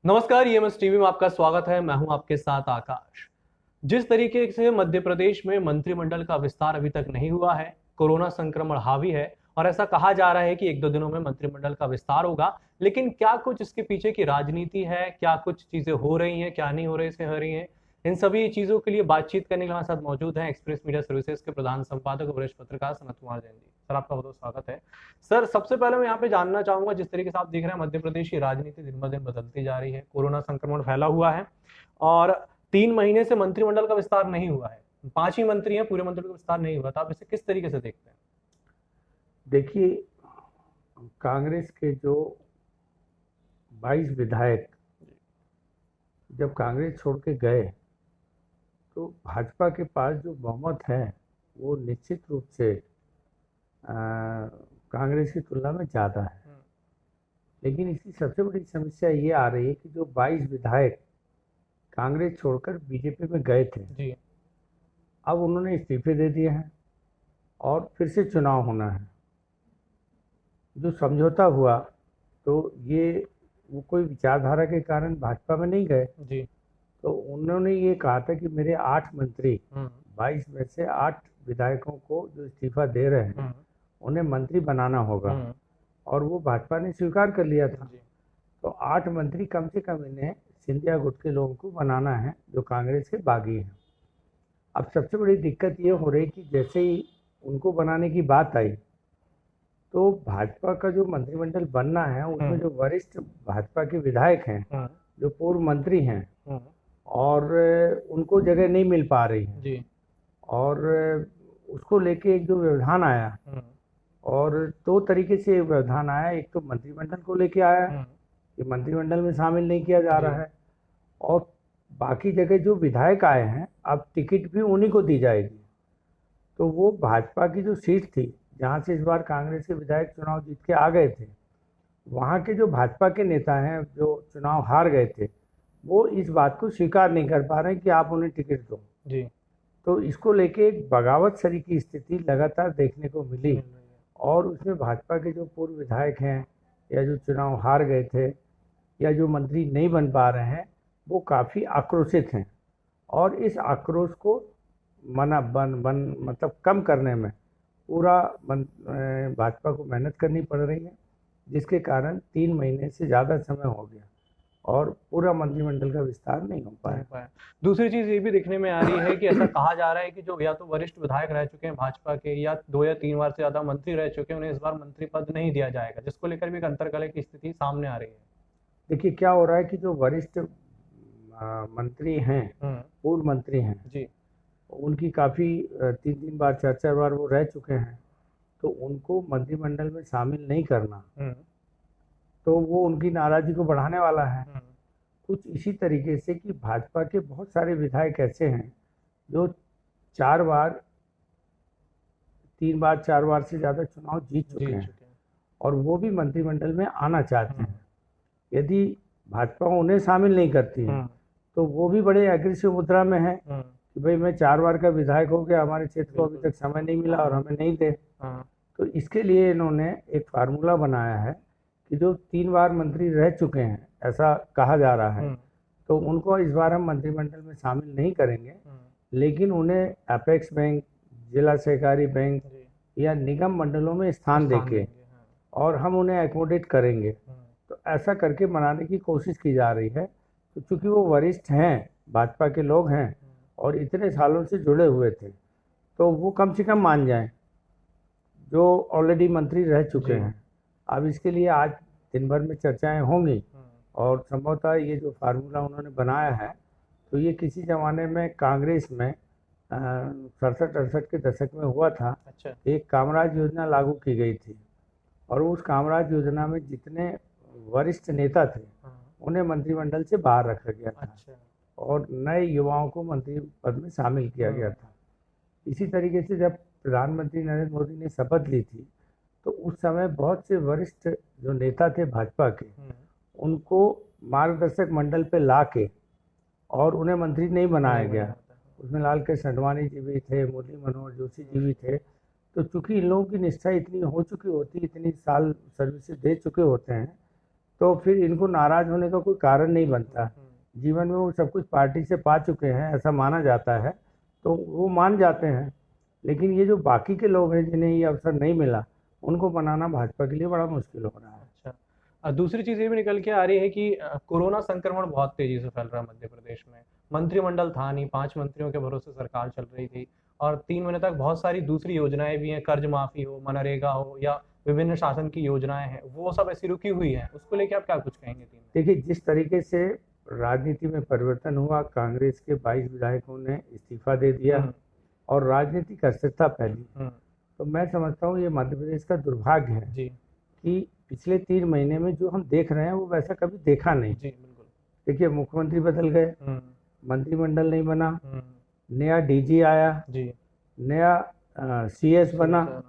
नमस्कार, EMS TV में आपका स्वागत है। मैं हूं आपके साथ आकाश। जिस तरीके से मध्य प्रदेश में मंत्रिमंडल का विस्तार अभी तक नहीं हुआ है, कोरोना संक्रमण हावी है और ऐसा कहा जा रहा है कि एक दो दिनों में मंत्रिमंडल का विस्तार होगा। लेकिन क्या कुछ इसके पीछे की राजनीति है, क्या कुछ चीजें हो रही हैं, क्या नहीं हो रही हैं, इन सभी चीजों के लिए बातचीत करने के लिए हमारे साथ मौजूद हैं एक्सप्रेस मीडिया सर्विसेज के प्रधान संपादक और वरिष्ठ पत्रकार सनत कुमार जैन जी। सर, आपका बहुत बहुत स्वागत है। सर, सबसे पहले मैं यहाँ पे जानना चाहूंगा, जिस तरीके से आप देख रहे हैं मध्य प्रदेश की राजनीति दिन ब दिन बदलती जा रही है, कोरोना संक्रमण फैला हुआ है और 3 महीने से मंत्रिमंडल का विस्तार नहीं हुआ है, 5 ही मंत्री हैं, पूरे मंत्रिमंडल का विस्तार नहीं हुआ, तो आप इसे किस तरीके से देखते हैं? देखिए, कांग्रेस के जो 22 विधायक जब कांग्रेस छोड़ के गए तो भाजपा के पास जो बहुमत है वो निश्चित रूप से कांग्रेस की तुलना में ज़्यादा है। लेकिन इसकी सबसे बड़ी समस्या ये आ रही है कि जो 22 विधायक कांग्रेस छोड़कर बीजेपी में गए थे, जी। अब उन्होंने इस्तीफे दे दिए हैं और फिर से चुनाव होना है। जो समझौता हुआ तो ये वो कोई विचारधारा के कारण भाजपा में नहीं गए। जी। तो उन्होंने ये कहा था कि मेरे 8 मंत्री 22 में से 8 विधायकों को जो इस्तीफा दे रहे हैं उन्हें मंत्री बनाना होगा, और वो भाजपा ने स्वीकार कर लिया था। तो 8 मंत्री कम से कम इन्हें सिंधिया गुट के लोगों को बनाना है जो कांग्रेस के बागी हैं। अब सबसे बड़ी दिक्कत ये हो रही कि जैसे ही उनको बनाने की बात आई तो भाजपा का जो मंत्रिमंडल बनना है उसमें जो वरिष्ठ भाजपा के विधायक हैं, जो पूर्व मंत्री हैं, और उनको जगह नहीं मिल पा रही है। जी। और उसको लेके एक जो व्यवधान आया, और 2 तरीके से व्यवधान आया। एक तो मंत्रिमंडल को लेके आया कि मंत्रिमंडल में शामिल नहीं किया जा रहा है, और बाकी जगह जो विधायक आए हैं अब टिकट भी उन्हीं को दी जाएगी। तो वो भाजपा की जो सीट थी जहाँ से इस बार कांग्रेस के विधायक चुनाव जीत के आ गए थे, वहाँ के जो भाजपा के नेता हैं जो चुनाव हार गए थे, वो इस बात को स्वीकार नहीं कर पा रहे कि आप उन्हें टिकट दो। जी। तो इसको लेके एक बगावत सरी की स्थिति लगातार देखने को मिली, और उसमें भाजपा के जो पूर्व विधायक हैं या जो चुनाव हार गए थे या जो मंत्री नहीं बन पा रहे हैं, वो काफ़ी आक्रोशित हैं। और इस आक्रोश को मना बन बन मतलब कम करने में पूरा भाजपा को मेहनत करनी पड़ रही है, जिसके कारण 3 महीने से ज़्यादा समय हो गया और पूरा मंत्रिमंडल का विस्तार नहीं हो पाया। दूसरी चीज ये भी देखने में आ रही है कि ऐसा कहा जा रहा है कि जो या तो वरिष्ठ विधायक रह चुके हैं भाजपा के, या 2 या 3 बार से ज्यादा मंत्री रह चुके हैं, उन्हें इस बार मंत्री पद नहीं दिया जाएगा, जिसको लेकर भी एक अंतर्कलह की स्थिति सामने आ रही है। देखिए, क्या हो रहा है कि जो वरिष्ठ मंत्री हैं, पूर्व मंत्री हैं जी। उनकी काफ़ी 3-3 बार 4-4 बार वो रह चुके हैं, तो उनको मंत्रिमंडल में शामिल नहीं करना तो वो उनकी नाराज़गी को बढ़ाने वाला है। कुछ इसी तरीके से कि भाजपा के बहुत सारे विधायक ऐसे हैं जो 4 बार 3 बार 4 बार से ज़्यादा चुनाव जीत चुके हैं, और वो भी मंत्रिमंडल में आना चाहते हैं। यदि भाजपा उन्हें शामिल नहीं करती है तो वो भी बड़े एग्रेसिव मुद्रा में है कि भाई मैं 4 बार का विधायक हो गया, हमारे क्षेत्र को अभी तक समय नहीं मिला और हमें नहीं दे। तो इसके लिए इन्होंने एक फार्मूला बनाया है कि जो 3 बार मंत्री रह चुके हैं, ऐसा कहा जा रहा है, तो उनको इस बार हम मंत्रिमंडल में शामिल नहीं करेंगे, लेकिन उन्हें अपेक्स बैंक, जिला सहकारी बैंक या निगम मंडलों में स्थान देके और हम उन्हें एकोमोडेट करेंगे। तो ऐसा करके मनाने की कोशिश की जा रही है। तो चूंकि वो वरिष्ठ हैं, भाजपा के लोग हैं और इतने सालों से जुड़े हुए थे, तो वो कम से कम मान जाएं जो ऑलरेडी मंत्री रह चुके हैं। अब इसके लिए आज दिन भर में चर्चाएं होंगी, और संभवतः ये जो फार्मूला उन्होंने बनाया है, तो ये किसी ज़माने में कांग्रेस में 67-68 के दशक में हुआ था। अच्छा। एक कामराज योजना लागू की गई थी, और उस कामराज योजना में जितने वरिष्ठ नेता थे उन्हें मंत्रिमंडल से बाहर रखा गया था। अच्छा। और नए युवाओं को मंत्री पद में शामिल किया गया था। इसी तरीके से जब प्रधानमंत्री नरेंद्र मोदी ने शपथ ली थी, तो उस समय बहुत से वरिष्ठ जो नेता थे भाजपा के, उनको मार्गदर्शक मंडल पे ला के और उन्हें मंत्री नहीं बनाया गया। उसमें लाल कृष्ण आडवाणी जी भी थे, मुरली मनोहर जोशी जी भी थे। तो चूंकि इन लोगों की निष्ठा इतनी हो चुकी होती, इतनी साल सर्विस दे चुके होते हैं, तो फिर इनको नाराज होने का कोई कारण नहीं बनता। जीवन में वो सब कुछ पार्टी से पा चुके हैं, ऐसा माना जाता है, तो वो मान जाते हैं। लेकिन ये जो बाकी के लोग हैं जिन्हें ये अवसर नहीं मिला, उनको बनाना भाजपा के लिए बड़ा मुश्किल हो रहा है। अच्छा, दूसरी चीज ये भी निकल के आ रही है कि कोरोना संक्रमण बहुत तेजी से फैल रहा है मध्य प्रदेश में। मंत्रिमंडल था नहीं, 5 मंत्रियों के भरोसे सरकार चल रही थी, और 3 महीने तक बहुत सारी दूसरी योजनाएं भी हैं, कर्ज माफी हो, मनरेगा हो, या विभिन्न शासन की योजनाएं हैं, वो सब ऐसी रुकी हुई हैं। उसको लेके आप क्या कुछ कहेंगे? 3 महीने। देखिए, जिस तरीके से राजनीति में परिवर्तन हुआ, कांग्रेस के 22 विधायकों ने इस्तीफा दे दिया और राजनीतिक अस्थिरता फैली, तो मैं समझता हूँ ये मध्य प्रदेश का दुर्भाग्य है जी कि पिछले 3 महीने में जो हम देख रहे हैं वो वैसा कभी देखा नहीं। जी बिल्कुल। देखिए, मुख्यमंत्री बदल गए, मंत्रिमंडल नहीं बना, नया डीजी आया जी, नया सीएस बना,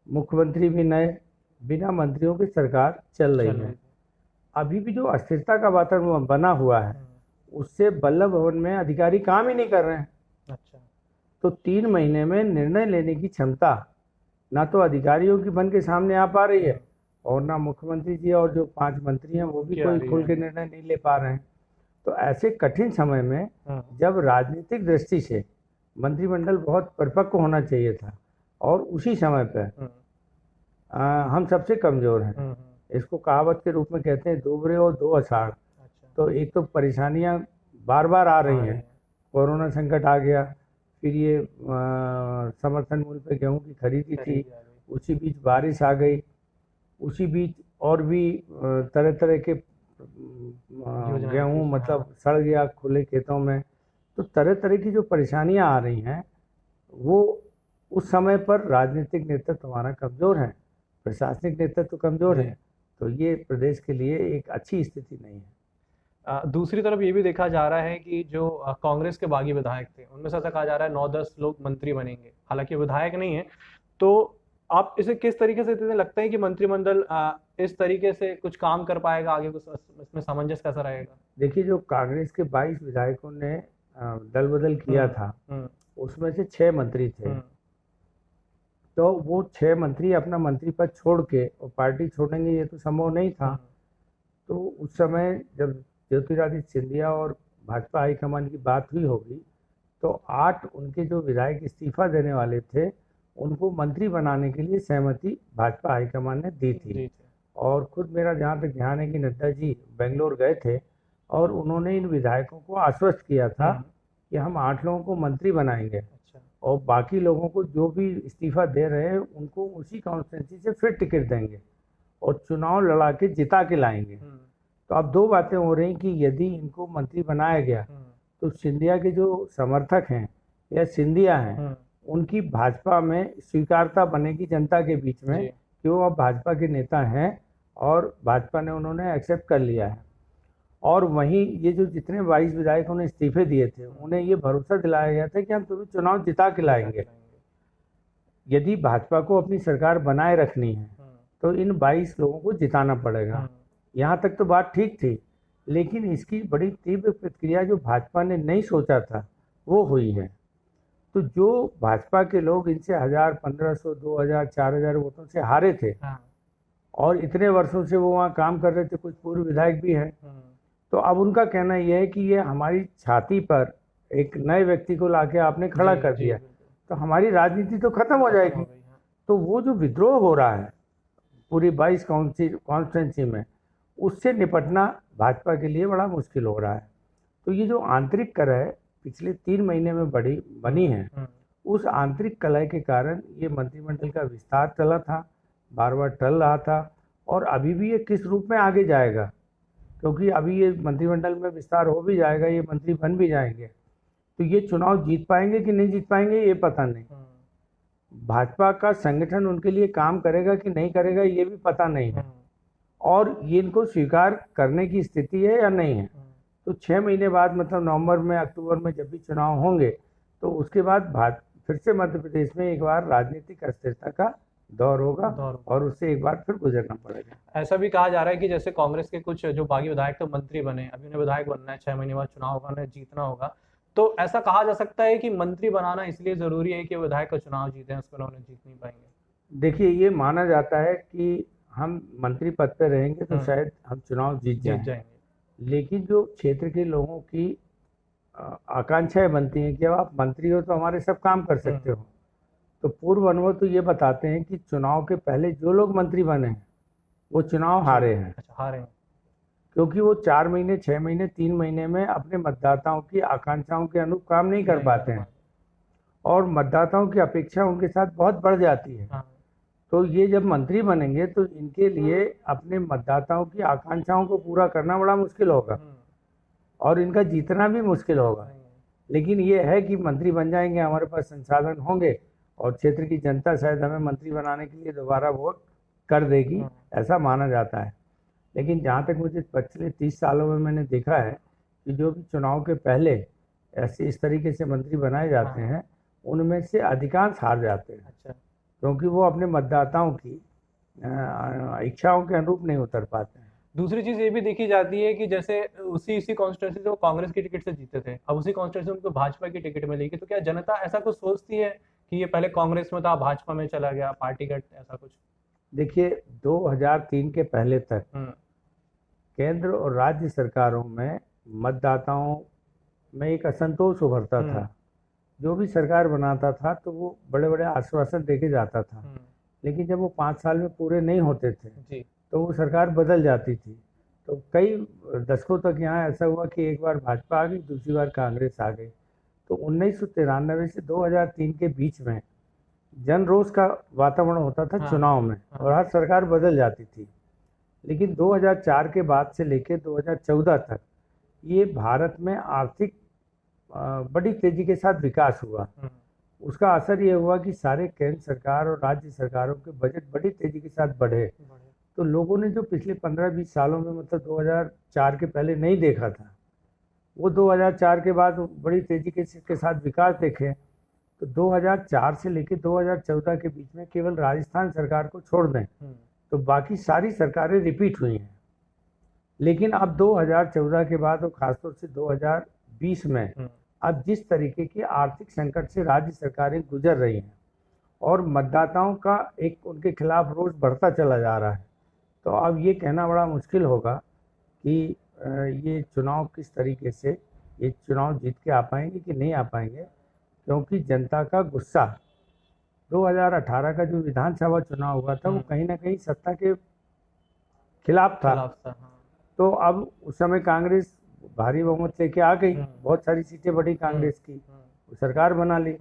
मुख्यमंत्री भी नए, बिना मंत्रियों की सरकार चल रही है। अभी भी जो अस्थिरता का वातावरण बना हुआ है, उससे बल्लभ भवन में अधिकारी काम ही नहीं कर रहे हैं। अच्छा, तो 3 महीने में निर्णय लेने की क्षमता ना तो अधिकारियों की बन के सामने आ पा रही है, और ना मुख्यमंत्री जी और जो 5 मंत्री हैं वो भी कोई खुल के निर्णय नहीं ले पा रहे हैं। तो ऐसे कठिन समय में जब राजनीतिक दृष्टि से मंत्रिमंडल बहुत परिपक्व होना चाहिए था, और उसी समय पर हम सबसे कमजोर हैं। इसको कहावत के रूप में कहते हैं, दोबरे और दो अषाढ़। तो एक तो परेशानियां बार बार आ रही हैं, कोरोना संकट आ गया, फिर ये समर्थन मूल्य पे गेहूं की खरीदी थी, उसी बीच बारिश आ गई, उसी बीच और भी तरह तरह के गेहूं मतलब सड़ गया खुले खेतों में। तो तरह तरह की जो परेशानियां आ रही हैं, वो उस समय पर राजनीतिक नेतृत्व हमारा कमज़ोर है, प्रशासनिक नेतृत्व कमज़ोर है, तो ये प्रदेश के लिए एक अच्छी स्थिति नहीं है। दूसरी तरफ ये भी देखा जा रहा है कि जो कांग्रेस के बागी विधायक थे, उनमें से ऐसा कहा जा रहा है 9-10 लोग मंत्री बनेंगे, हालांकि विधायक नहीं है। तो आप इसे किस तरीके से देखें? लगता है कि मंत्रिमंडल इस तरीके से कुछ काम कर पाएगा आगे, कुछ इसमें सामंजस्य कैसा रहेगा? देखिए, जो कांग्रेस के 22 विधायकों ने दल बदल किया था, उसमें से 6 मंत्री थे। तो वो 6 मंत्री अपना मंत्री पद छोड़ के और पार्टी छोड़ेंगे, ये तो संभव नहीं था। तो उस समय जब ज्योतिरादित्य सिंधिया और भाजपा हाईकमान की बात हुई होगी, तो 8 उनके जो विधायक इस्तीफा देने वाले थे, उनको मंत्री बनाने के लिए सहमति भाजपा हाईकमान ने दी थी। और खुद मेरा जहाँ तक ध्यान है कि नड्डा जी बेंगलोर गए थे, और उन्होंने इन विधायकों को आश्वस्त किया था कि हम 8 लोगों को मंत्री बनाएंगे, और बाकी लोगों को जो भी इस्तीफा दे रहे हैं उनको उसी कॉन्स्टिट्यूंसी से फिर टिकट देंगे और चुनाव लड़ा के जिता के लाएंगे। तो अब 2 बातें हो रही कि यदि इनको मंत्री बनाया गया, तो सिंधिया के जो समर्थक हैं या सिंधिया हैं, उनकी भाजपा में स्वीकारता बनेगी जनता के बीच में कि वो अब भाजपा के नेता हैं, और भाजपा ने उन्होंने एक्सेप्ट कर लिया है। और वहीं ये जो जितने 22 विधायकों ने इस्तीफे दिए थे, उन्हें ये भरोसा दिलाया गया था कि हम तुम्हें चुनाव जिता के लाएंगे। यदि भाजपा को अपनी सरकार बनाए रखनी है, तो इन 22 लोगों को जिताना पड़ेगा। यहाँ तक तो बात ठीक थी, लेकिन इसकी बड़ी तीव्र प्रतिक्रिया जो भाजपा ने नहीं सोचा था वो हुई है। तो जो भाजपा के लोग इनसे 1000, 1500, 2000, 4000 वोटों से हारे थे, और इतने वर्षों से वो वहाँ काम कर रहे थे, कुछ पूर्व विधायक भी हैं, तो अब उनका कहना यह है कि ये हमारी छाती पर एक नए व्यक्ति को लाके आपने खड़ा कर दिया, तो हमारी राजनीति तो खत्म हो जाएगी। तो वो जो विद्रोह हो रहा है पूरी 22 कॉन्स्टिट्यूंसी में, उससे निपटना भाजपा के लिए बड़ा मुश्किल हो रहा है। तो ये जो आंतरिक कलह पिछले 3 महीने में बनी है, उस आंतरिक कलह के कारण ये मंत्रिमंडल का विस्तार चला था, बार बार टल रहा था, और अभी भी ये किस रूप में आगे जाएगा, क्योंकि अभी ये मंत्रिमंडल में विस्तार हो भी जाएगा, ये मंत्री बन भी जाएंगे, तो ये चुनाव जीत पाएंगे कि नहीं जीत पाएंगे ये पता नहीं। भाजपा का संगठन उनके लिए काम करेगा कि नहीं करेगा ये भी पता नहीं है, और ये इनको स्वीकार करने की स्थिति है या नहीं है। तो 6 महीने बाद, मतलब नवंबर में, अक्टूबर में जब भी चुनाव होंगे, तो उसके बाद फिर से मध्य प्रदेश में एक बार राजनीतिक अस्थिरता का दौर होगा, और उससे एक बार फिर गुजरना पड़ेगा। ऐसा भी कहा जा रहा है कि जैसे कांग्रेस के कुछ जो बागी विधायक तो मंत्री बने, अभी उन्हें विधायक बनना है, 6 महीने बाद चुनाव होगा, उन्हें जीतना होगा, तो ऐसा कहा जा सकता है कि मंत्री बनाना इसलिए जरूरी है कि विधायक का चुनाव जीते, उसके उन्हें जीत नहीं पाएंगे। देखिए, ये माना जाता है कि हम मंत्री पद पे रहेंगे तो शायद हम चुनाव जीत जाएंगे, लेकिन जो क्षेत्र के लोगों की आकांक्षाएं बनती हैं कि अब आप मंत्री हो तो हमारे सब काम कर सकते हो, तो पूर्व अनुभव तो ये बताते हैं कि चुनाव के पहले जो लोग मंत्री बने हैं वो चुनाव हारे हैं। अच्छा, हारे हैं। क्योंकि वो 4 महीने 6 महीने 3 महीने में अपने मतदाताओं की आकांक्षाओं के अनुरूप काम नहीं कर पाते हैं और मतदाताओं की अपेक्षा उनके साथ बहुत बढ़ जाती है। तो ये जब मंत्री बनेंगे तो इनके लिए अपने मतदाताओं की आकांक्षाओं को पूरा करना बड़ा मुश्किल होगा और इनका जीतना भी मुश्किल होगा। लेकिन ये है कि मंत्री बन जाएंगे, हमारे पास संसाधन होंगे और क्षेत्र की जनता शायद हमें मंत्री बनाने के लिए दोबारा वोट कर देगी, ऐसा माना जाता है। लेकिन जहाँ तक मुझे पिछले 30 सालों में मैंने देखा है कि जो भी चुनाव के पहले ऐसे इस तरीके से मंत्री बनाए जाते हैं उनमें से अधिकांश हार जाते हैं। अच्छा। क्योंकि वो अपने मतदाताओं की इच्छाओं के अनुरूप नहीं उतर पाते हैं। दूसरी चीज ये भी देखी जाती है कि जैसे उसी कॉन्स्टिट्यूंसी से वो कांग्रेस की टिकट से जीते थे, अब उसी कॉन्स्टिट्यूंसी में उनको भाजपा की टिकट मिलेगी, तो क्या जनता ऐसा कुछ सोचती है कि ये पहले कांग्रेस में था भाजपा में चला गया, पार्टी का ऐसा कुछ? देखिए 2003 के पहले तक केंद्र और राज्य सरकारों में मतदाताओं में एक असंतोष उभरता था। जो भी सरकार बनाता था तो वो बड़े बड़े आश्वासन देके जाता था, लेकिन जब वो 5 साल में पूरे नहीं होते थे तो वो सरकार बदल जाती थी। तो कई दशकों तक यहाँ ऐसा हुआ कि एक बार भाजपा आ गई, दूसरी बार कांग्रेस आ गई। तो 1993 से 2003 के बीच में जन रोष का वातावरण होता था चुनाव में और हर सरकार बदल जाती थी। लेकिन 2004 के बाद से लेकर 2014 तक ये भारत में आर्थिक बड़ी तेजी के साथ विकास हुआ। उसका असर ये हुआ कि सारे केंद्र सरकार और राज्य सरकारों के बजट बड़ी तेजी के साथ बढ़े। तो लोगों ने जो पिछले 15-20 सालों में मतलब 2004 के पहले नहीं देखा था वो 2004 के बाद बड़ी तेजी के साथ विकास देखे। तो 2004 से लेकर 2014 के बीच में केवल राजस्थान सरकार को छोड़ दें तो बाकी सारी सरकारें रिपीट हुई हैं। लेकिन अब 2014 के बाद और खासतौर से 2020 में अब जिस तरीके की आर्थिक संकट से राज्य सरकारें गुजर रही हैं और मतदाताओं का एक उनके खिलाफ रोष बढ़ता चला जा रहा है, तो अब ये कहना बड़ा मुश्किल होगा कि ये चुनाव किस तरीके से ये चुनाव जीत के आ पाएंगे कि नहीं आ पाएंगे, क्योंकि जनता का गुस्सा 2018 का जो विधानसभा चुनाव हुआ था वो कहीं ना कहीं सत्ता के खिलाफ था। तो अब उस समय कांग्रेस भारी बहुमत लेके आ गई, बहुत सारी सीटें बढ़ी कांग्रेस की, सरकार बना ली।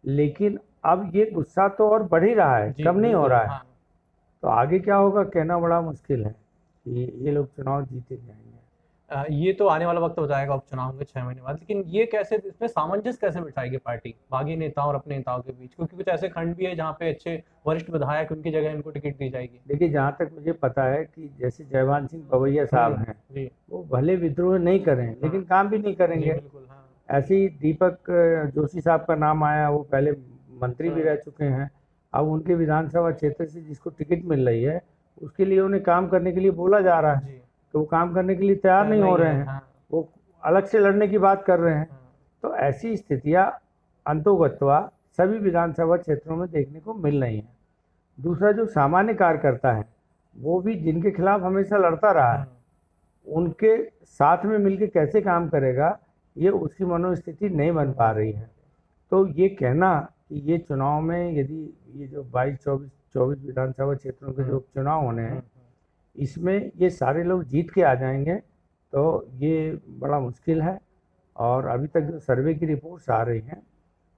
लेकिन अब ये गुस्सा तो और बढ़ ही रहा है, कम नहीं हो रहा है। तो आगे क्या होगा कहना बड़ा मुश्किल है कि ये लोग चुनाव जीते जाएंगे। ये तो आने वाला वक्त बताएगा उपचुनाव के 6 महीने बाद। लेकिन ये कैसे, इसमें सामंजस्य कैसे बिठाएगी पार्टी बागी नेताओं और अपने नेताओं के बीच, क्योंकि कुछ ऐसे खंड भी है जहाँ पे अच्छे वरिष्ठ विधायक उनकी जगह इनको टिकट दी जाएगी। देखिए जहाँ तक मुझे पता है कि जैसे जयवान सिंह पवैया साहब हैं वो भले विद्रोह नहीं करें लेकिन काम भी नहीं करेंगे। ऐसे ही दीपक जोशी साहब का नाम आया, वो पहले मंत्री भी रह चुके हैं। अब उनके विधानसभा क्षेत्र से जिसको टिकट मिल रही है उसके लिए उन्हें काम करने के लिए बोला जा रहा है, तो वो काम करने के लिए तैयार नहीं हो रहे हैं, वो अलग से लड़ने की बात कर रहे हैं। तो ऐसी स्थितियां अंतोगत्वा सभी विधानसभा क्षेत्रों में देखने को मिल रही हैं। दूसरा जो सामान्य कार्यकर्ता है वो भी जिनके खिलाफ हमेशा लड़ता रहा है उनके साथ में मिलकर कैसे काम करेगा ये उसकी मनोस्थिति नहीं बन पा रही है। तो ये कहना कि ये चुनाव में यदि ये जो 22-24 विधानसभा क्षेत्रों के जो चुनाव होने हैं इसमें ये सारे लोग जीत के आ जाएंगे तो ये बड़ा मुश्किल है। और अभी तक जो सर्वे की रिपोर्ट्स आ रही हैं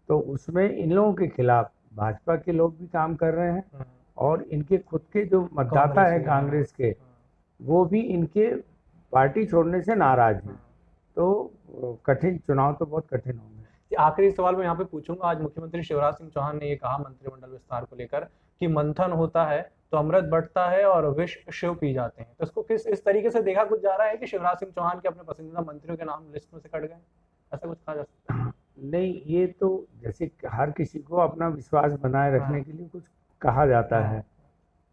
तो उसमें इन लोगों के खिलाफ भाजपा के लोग भी काम कर रहे हैं और इनके खुद के जो मतदाता है कांग्रेस के वो भी इनके पार्टी छोड़ने से नाराज हैं। तो कठिन चुनाव तो बहुत कठिन होंगे। आखिरी सवाल मैं यहाँ पे पूछूंगा, आज मुख्यमंत्री शिवराज सिंह चौहान ने ये कहा मंत्रिमंडल विस्तार को लेकर कि मंथन होता है तो अमृत बढ़ता है और विष शिव पी जाते हैं, तो इसको किस इस तरीके से देखा कुछ जा रहा है कि शिवराज सिंह चौहान के अपने पसंदीदा मंत्रियों के नाम लिस्ट में से कट गए, ऐसा कुछ कहा जा सकता है? नहीं, ये तो जैसे हर किसी को अपना विश्वास बनाए रखने के लिए कुछ कहा जाता है,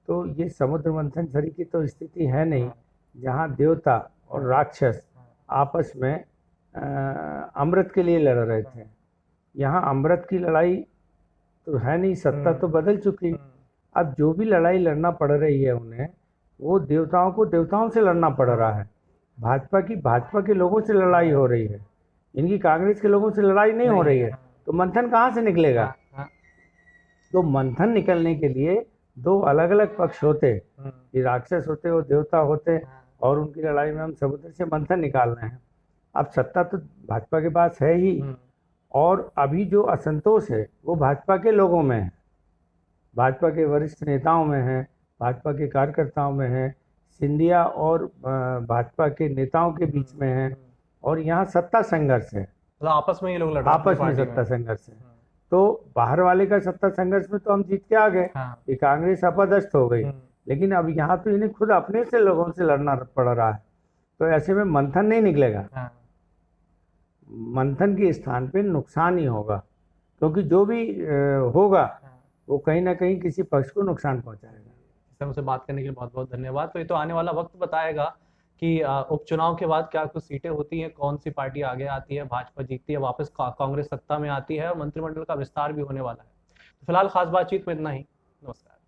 तो ये समुद्र मंथन सरी की तो स्थिति है नहीं जहाँ देवता और राक्षस आपस में अमृत के लिए लड़ रहे थे। यहाँ अमृत की लड़ाई तो है नहीं, सत्ता तो बदल चुकी। अब जो भी लड़ाई लड़ना पड़ रही है उन्हें वो देवताओं को देवताओं से लड़ना पड़ रहा है। भाजपा के लोगों से लड़ाई हो रही है, इनकी कांग्रेस के लोगों से लड़ाई नहीं हो रही है। तो मंथन कहाँ से निकलेगा? तो मंथन निकलने के लिए दो अलग अलग पक्ष होते, ये राक्षस होते, वो देवता होते, और उनकी लड़ाई में हम समुद्र से मंथन निकाल रहे हैं। अब सत्ता तो भाजपा के पास है ही, और अभी जो असंतोष है वो भाजपा के लोगों में है, भाजपा के वरिष्ठ नेताओं में है, भाजपा के कार्यकर्ताओं में है, सिंधिया और भाजपा के नेताओं के बीच में है, और यहाँ सत्ता संघर्ष है। मतलब आपस में ये लोग लड़ रहे हैं आपस में सत्ता संघर्ष है। तो बाहर वाले का सत्ता संघर्ष में तो हम जीत के आ गए, कि कांग्रेस अपदस्थ हो गई, लेकिन अब यहाँ तो इन्हें खुद अपने से लोगों से लड़ना पड़ रहा है। तो ऐसे में मंथन नहीं निकलेगा, मंथन के स्थान पे नुकसान ही होगा, क्योंकि जो भी होगा वो कहीं ना कहीं किसी पक्ष को नुकसान पहुंचाएगा। सर, मुझसे बात करने के लिए बहुत बहुत धन्यवाद। तो ये तो आने वाला वक्त बताएगा कि उपचुनाव के बाद क्या कुछ सीटें होती हैं, कौन सी पार्टी आगे आती है, भाजपा जीतती है, वापस कांग्रेस सत्ता में आती है, और मंत्रिमंडल का विस्तार भी होने वाला है। तो फिलहाल खास बातचीत में इतना ही। नमस्कार।